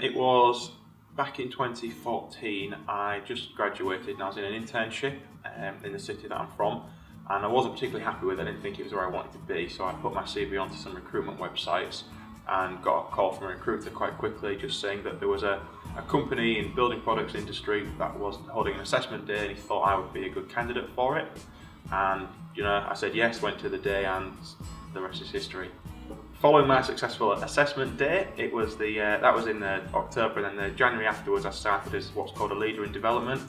It was back in 2014. I just graduated and I was in an internship in the city that I'm from, and I wasn't particularly happy with it. I didn't think it was where I wanted to be, so I put my CV onto some recruitment websites and got a call from a recruiter quite quickly just saying that there was a company in building products industry that was holding an assessment day and he thought I would be a good candidate for it. And I said yes, went to the day, and the rest is history. Following my successful assessment day, that was in October, and then the January afterwards I started as what's called a leader in development,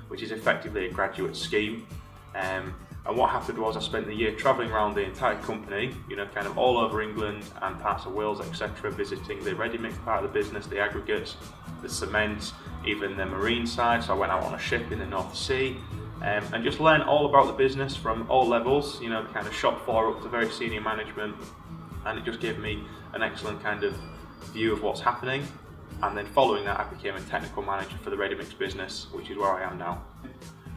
which is effectively a graduate scheme. And what happened was I spent the year travelling around the entire company, kind of all over England and parts of Wales, etc., visiting the Readymix part of the business, the aggregates, the cement, even the marine side. So I went out on a ship in the North Sea and just learned all about the business from all levels, kind of shop floor up to very senior management. And it just gave me an excellent kind of view of what's happening. And then following that, I became a technical manager for the Readymix business, which is where I am now.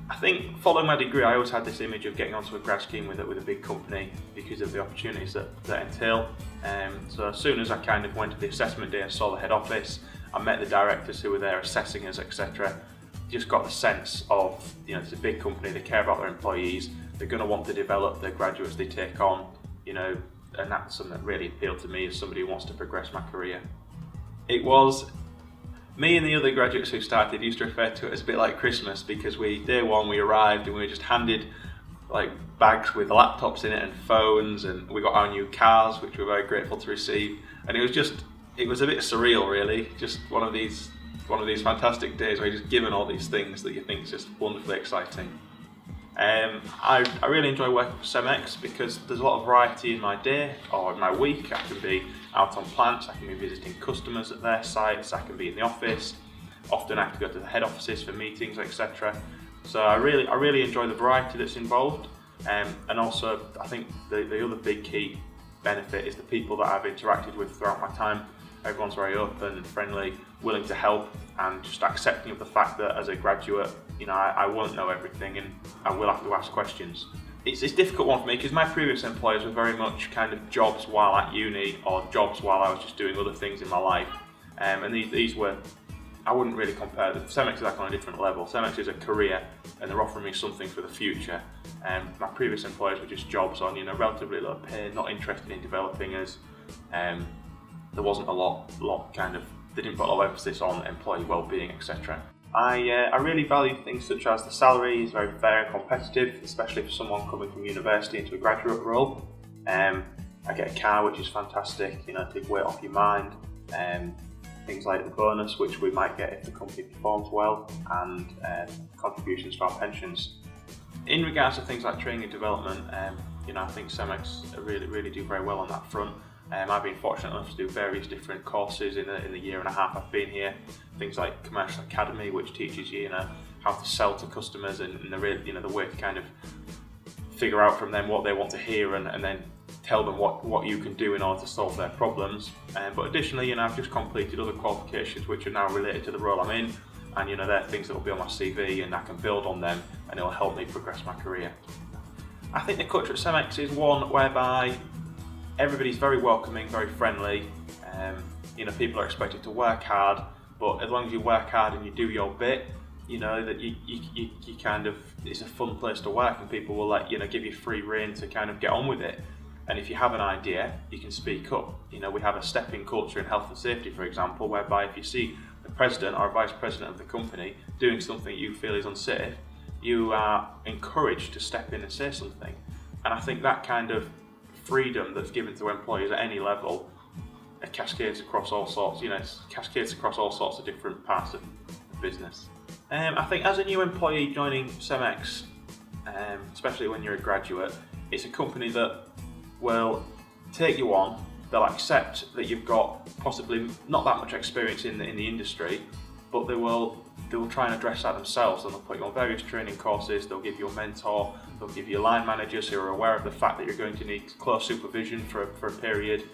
I think following my degree, I always had this image of getting onto a grad scheme with a big company because of the opportunities that entail. So as soon as I kind of went to the assessment day and saw the head office, I met the directors who were there assessing us, etc. Just got the sense of, it's a big company, they care about their employees, they're going to want to develop the graduates they take on, and that's something that really appealed to me as somebody who wants to progress my career. It was me and the other graduates who started used to refer to it as a bit like Christmas, because day one we arrived and we were just handed like bags with laptops in it and phones, and we got our new cars, which we were very grateful to receive. And it was a bit surreal, really, just one of these fantastic days where you're just given all these things that you think is just wonderfully exciting. I really enjoy working for CEMEX because there's a lot of variety in my day or in my week. I can be out on plants, I can be visiting customers at their sites, I can be in the office. Often I have to go to the head offices for meetings, etc. So I really enjoy the variety that's involved. And also I think the other big key benefit is the people that I've interacted with throughout my time. Everyone's very open and friendly, willing to help, and just accepting of the fact that as a graduate, I won't know everything and I will have to ask questions. It's a difficult one for me because my previous employers were very much kind of jobs while at uni or jobs while I was just doing other things in my life. And these were, I wouldn't really compare them. CEMEX is like on a different level. CEMEX is a career and they're offering me something for the future. My previous employers were just jobs on, relatively low pay, not interested in developing us. There wasn't a lot they didn't put a lot of emphasis on employee well-being, etc. I really value things such as the salary is very fair and competitive, especially for someone coming from university into a graduate role. I get a car, which is fantastic, take weight off your mind. Things like the bonus, which we might get if the company performs well, and contributions to our pensions. In regards to things like training and development, I think CEMEX really do very well on that front. I've been fortunate enough to do various different courses in the year and a half I've been here. Things like Commercial Academy, which teaches you, how to sell to customers and the way to kind of figure out from them what they want to hear and then tell them what you can do in order to solve their problems. But additionally, I've just completed other qualifications which are now related to the role I'm in, and they're things that will be on my CV and I can build on them and it'll help me progress my career. I think the culture at CEMEX is one whereby everybody's very welcoming, very friendly. People are expected to work hard, but as long as you work hard and you do your bit, that you kind of, it's a fun place to work, and people will give you free rein to kind of get on with it. And if you have an idea, you can speak up. We have a step-in culture in health and safety, for example, whereby if you see the president or vice president of the company doing something you feel is unsafe, you are encouraged to step in and say something. And I think that kind of freedom that's given to employees at any level, it cascades across all sorts. Cascades across all sorts of different parts of the business. I think as a new employee joining CEMEX, especially when you're a graduate, it's a company that will take you on. They'll accept that you've got possibly not that much experience in the industry, but they will try and address that themselves, and they'll put you on various training courses. They'll give you a mentor. They'll give you line managers who are aware of the fact that you're going to need close supervision for a period,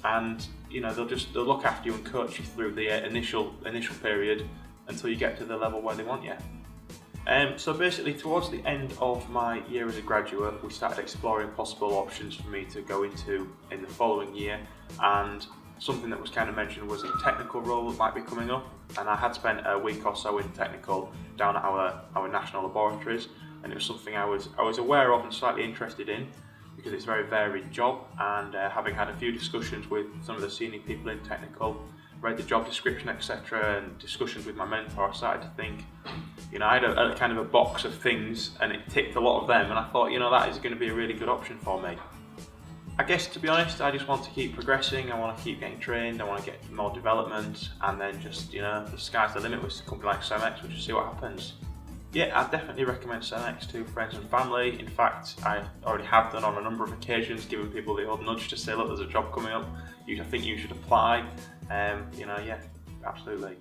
and they'll look after you and coach you through the initial period until you get to the level where they want you. So basically, towards the end of my year as a graduate, we started exploring possible options for me to go into in the following year, and something that was kind of mentioned was a technical role that might be coming up, and I had spent a week or so in technical down at our national laboratories, and it was something I was aware of and slightly interested in because it's a very varied job, and having had a few discussions with some of the senior people in technical, read the job description, etc., and discussions with my mentor, I started to think, you know, I had a kind of a box of things and it ticked a lot of them, and I thought, you know, that is going to be a really good option for me. I guess, to be honest, I just want to keep progressing, I want to keep getting trained, I want to get more development, and then just, you know, the sky's the limit with a company like CEMEX. We'll just see what happens. Yeah, I definitely recommend CEMEX to friends and family. In fact, I already have done on a number of occasions, giving people the odd nudge to say, look, there's a job coming up, I think you should apply. You know, yeah, absolutely.